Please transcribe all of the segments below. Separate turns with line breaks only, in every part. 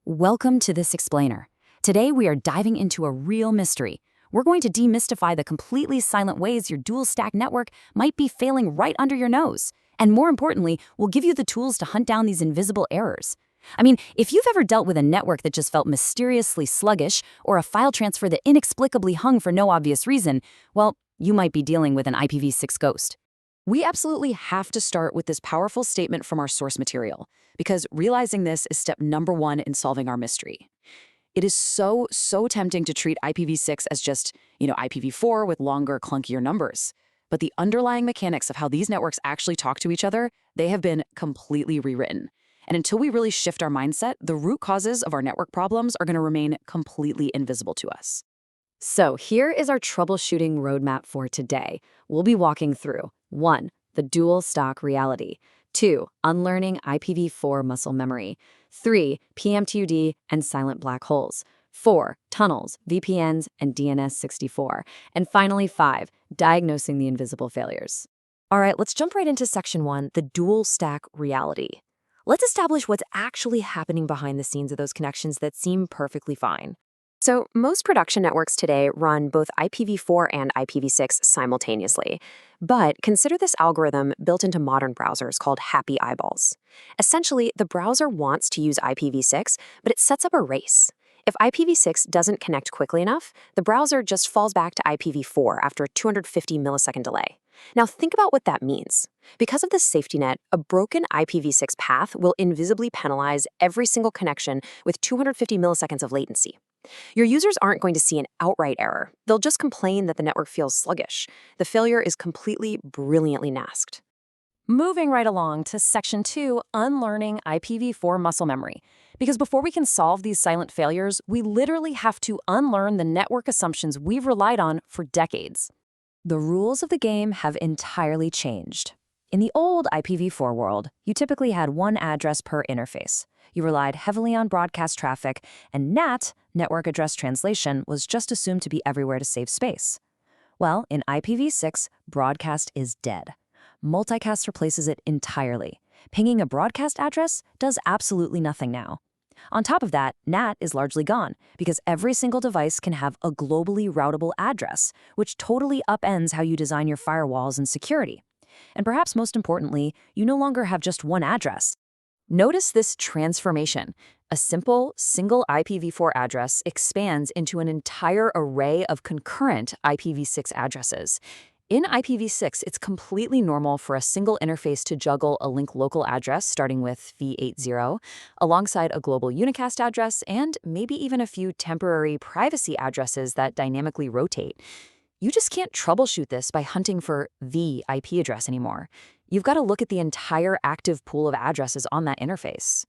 Welcome to this explainer. Today we are diving into a real mystery. We're going to demystify the completely silent ways your dual-stack network might be failing right under your nose. And more importantly, we'll give you the tools to hunt down these invisible errors. If you've ever dealt with a network that just felt mysteriously sluggish or a file transfer that inexplicably hung for no obvious reason, well, you might be dealing with an IPv6 ghost. We absolutely have to start with this powerful statement from our source material, because realizing this is step number one in solving our mystery. It is so tempting to treat IPv6 as just, IPv4 with longer, clunkier numbers. But the underlying mechanics of how these networks actually talk to each other, they have been completely rewritten. And until we really shift our mindset, the root causes of our network problems are going to remain completely invisible to us. So here is our troubleshooting roadmap for today. We'll be walking through 1. The dual stack reality. 2. Unlearning IPv4 muscle memory. 3. PMTUD and silent black holes. 4. Tunnels, VPNs, and DNS64. And finally 5. Diagnosing the invisible failures. All right, let's jump right into section 1, the dual stack reality. Let's establish what's actually happening behind the scenes of those connections that seem perfectly fine. So most production networks today run both IPv4 and IPv6 simultaneously. But consider this algorithm built into modern browsers called happy eyeballs. Essentially, the browser wants to use IPv6, but it sets up a race. If IPv6 doesn't connect quickly enough, the browser just falls back to IPv4 after a 250 millisecond delay. Now think about what that means. Because of this safety net, a broken IPv6 path will invisibly penalize every single connection with 250 milliseconds of latency. Your users aren't going to see an outright error. They'll just complain that the network feels sluggish. The failure is completely, brilliantly masked. Moving right along to section 2, unlearning IPv4 muscle memory. Because before we can solve these silent failures, we literally have to unlearn the network assumptions we've relied on for decades. The rules of the game have entirely changed. In the old IPv4 world, you typically had one address per interface. You relied heavily on broadcast traffic, and NAT, network address translation, was just assumed to be everywhere to save space. Well, in IPv6, broadcast is dead. Multicast replaces it entirely. Pinging a broadcast address does absolutely nothing now. On top of that, NAT is largely gone because every single device can have a globally routable address, which totally upends how you design your firewalls and security. And perhaps most importantly, you no longer have just one address. Notice this transformation. A simple, single IPv4 address expands into an entire array of concurrent IPv6 addresses. In IPv6, it's completely normal for a single interface to juggle a link local address starting with v80, alongside a global unicast address and maybe even a few temporary privacy addresses that dynamically rotate. You just can't troubleshoot this by hunting for the IP address anymore. You've got to look at the entire active pool of addresses on that interface.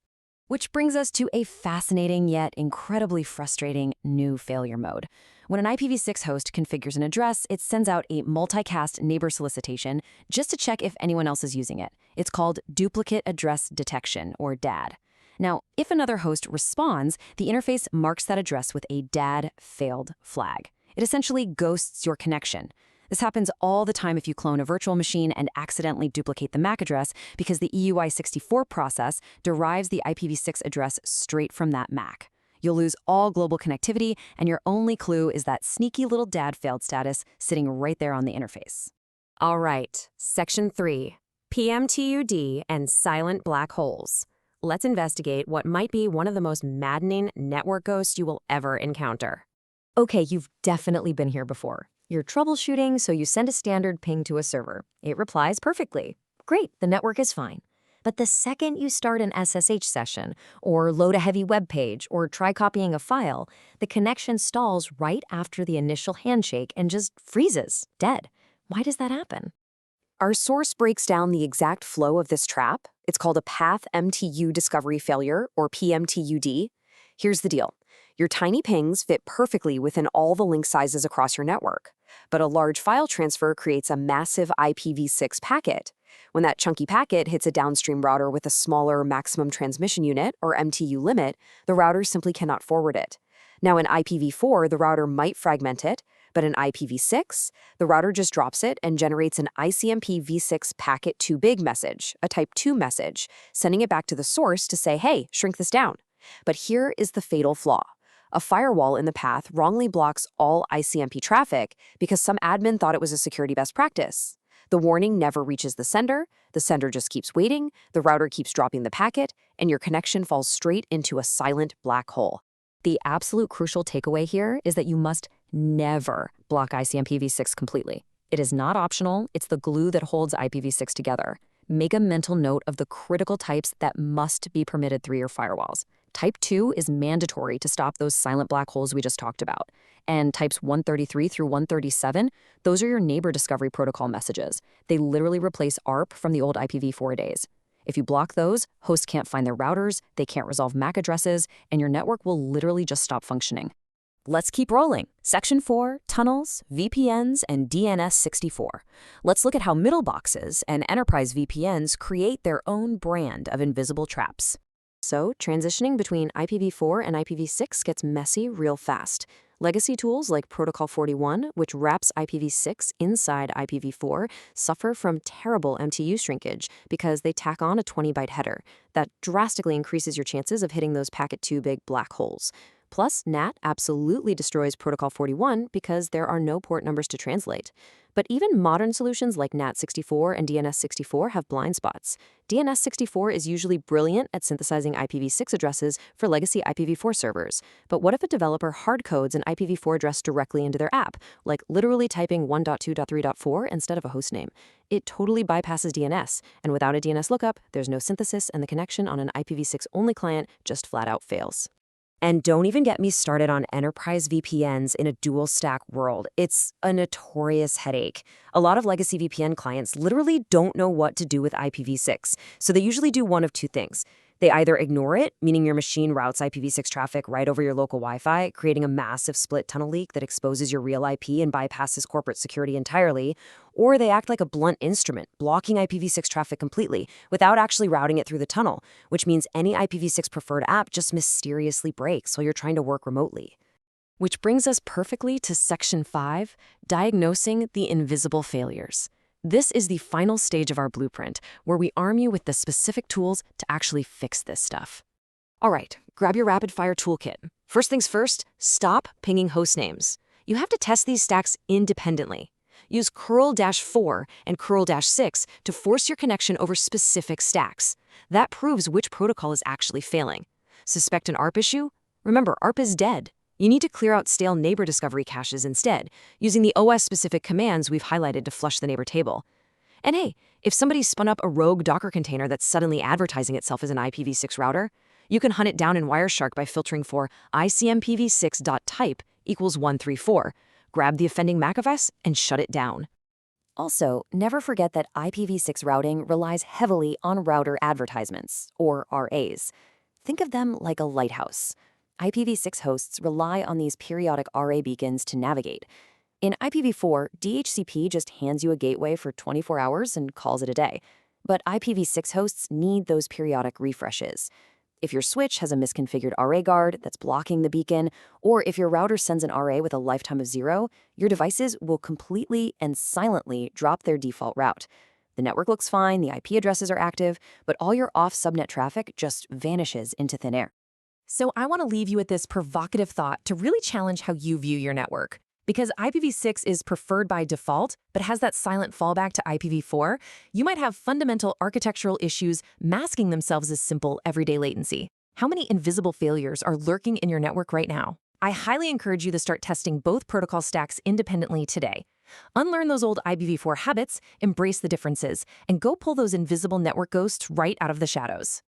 Which brings us to a fascinating yet incredibly frustrating new failure mode. When an IPv6 host configures an address, it sends out a multicast neighbor solicitation just to check if anyone else is using it. It's called duplicate address detection, or DAD. Now, if another host responds, the interface marks that address with a DAD failed flag. It essentially ghosts your connection. This happens all the time if you clone a virtual machine and accidentally duplicate the MAC address because the EUI64 process derives the IPv6 address straight from that MAC. You'll lose all global connectivity, and your only clue is that sneaky little DAD failed status sitting right there on the interface. All right, section 3, PMTUD and silent black holes. Let's investigate what might be one of the most maddening network ghosts you will ever encounter. Okay, you've definitely been here before. You're troubleshooting, so you send a standard ping to a server. It replies perfectly. Great, the network is fine. But the second you start an SSH session, or load a heavy web page, or try copying a file, the connection stalls right after the initial handshake and just freezes, dead. Why does that happen? Our source breaks down the exact flow of this trap. It's called a Path MTU Discovery Failure, or PMTUD. Here's the deal. Your tiny pings fit perfectly within all the link sizes across your network, but a large file transfer creates a massive IPv6 packet. When that chunky packet hits a downstream router with a smaller maximum transmission unit, or MTU limit, the router simply cannot forward it. Now in IPv4, the router might fragment it, but in IPv6, the router just drops it and generates an ICMP v6 packet too big message, a type 2 message, sending it back to the source to say, hey, shrink this down.
But here is the fatal flaw. A firewall in the path wrongly blocks all ICMP traffic because some admin thought it was a security best practice. The warning never reaches the sender just keeps waiting, the router keeps dropping the packet, and your connection falls straight into a silent black hole. The absolute crucial takeaway here is that you must never block ICMPv6 completely. It is not optional, it's the glue that holds IPv6 together. Make a mental note of the critical types that must be permitted through your firewalls. Type 2 is mandatory to stop those silent black holes we just talked about. And types 133 through 137, those are your neighbor discovery protocol messages. They literally replace ARP from the old IPv4 days. If you block those, hosts can't find their routers, they can't resolve MAC addresses, and your network will literally just stop functioning. Let's keep rolling. Section 4, tunnels, VPNs, and DNS64. Let's look at how middle boxes and enterprise VPNs create their own brand of invisible traps. So, transitioning between IPv4 and IPv6 gets messy real fast. Legacy tools like Protocol 41, which wraps IPv6 inside IPv4, suffer from terrible MTU shrinkage because they tack on a 20-byte header. That drastically increases your chances of hitting those packet too big black holes. Plus, NAT absolutely destroys Protocol 41 because there are no port numbers to translate. But even modern solutions like NAT64 and DNS64 have blind spots. DNS64 is usually brilliant at synthesizing IPv6 addresses for legacy IPv4 servers. But what if a developer hardcodes an IPv4 address directly into their app, like literally typing 1.2.3.4 instead of a hostname? It totally bypasses DNS, and without a DNS lookup, there's no synthesis and the connection on an IPv6-only client just flat out fails. And don't even get me started on enterprise VPNs in a dual-stack world. It's a notorious headache. A lot of legacy VPN clients literally don't know what to do with IPv6, so they usually do one of two things. They either ignore it, meaning your machine routes IPv6 traffic right over your local Wi-Fi, creating a massive split tunnel leak that exposes your real IP and bypasses corporate security entirely, or they act like a blunt instrument, blocking IPv6 traffic completely without actually routing it through the tunnel, which means any IPv6 preferred app just mysteriously breaks while you're trying to work remotely. Which brings us perfectly to Section 5, diagnosing the invisible failures. This is the final stage of our blueprint, where we arm you with the specific tools to actually fix this stuff. All right, grab your rapid-fire toolkit. First things first, stop pinging host names. You have to test these stacks independently. Use curl-4 and curl-6 to force your connection over specific stacks. That proves which protocol is actually failing. Suspect an ARP issue? Remember, ARP is dead. You need to clear out stale neighbor discovery caches instead, using the OS-specific commands we've highlighted to flush the neighbor table. And hey, if somebody spun up a rogue Docker container that's suddenly advertising itself as an IPv6 router, you can hunt it down in Wireshark by filtering for icmpv6.type equals 134. Grab the offending MacOS and shut it down. Also, never forget that IPv6 routing relies heavily on router advertisements, or RAs. Think of them like a lighthouse. IPv6 hosts rely on these periodic RA beacons to navigate. In IPv4, DHCP just hands you a gateway for 24 hours and calls it a day. But IPv6 hosts need those periodic refreshes. If your switch has a misconfigured RA guard that's blocking the beacon, or if your router sends an RA with a lifetime of 0, your devices will completely and silently drop their default route. The network looks fine, the IP addresses are active, but all your off-subnet traffic just vanishes into thin air.
So I want to leave you with this provocative thought to really challenge how you view your network. Because IPv6 is preferred by default, but has that silent fallback to IPv4, you might have fundamental architectural issues masking themselves as simple everyday latency. How many invisible failures are lurking in your network right now? I highly encourage you to start testing both protocol stacks independently today. Unlearn those old IPv4 habits, embrace the differences, and go pull those invisible network ghosts right out of the shadows.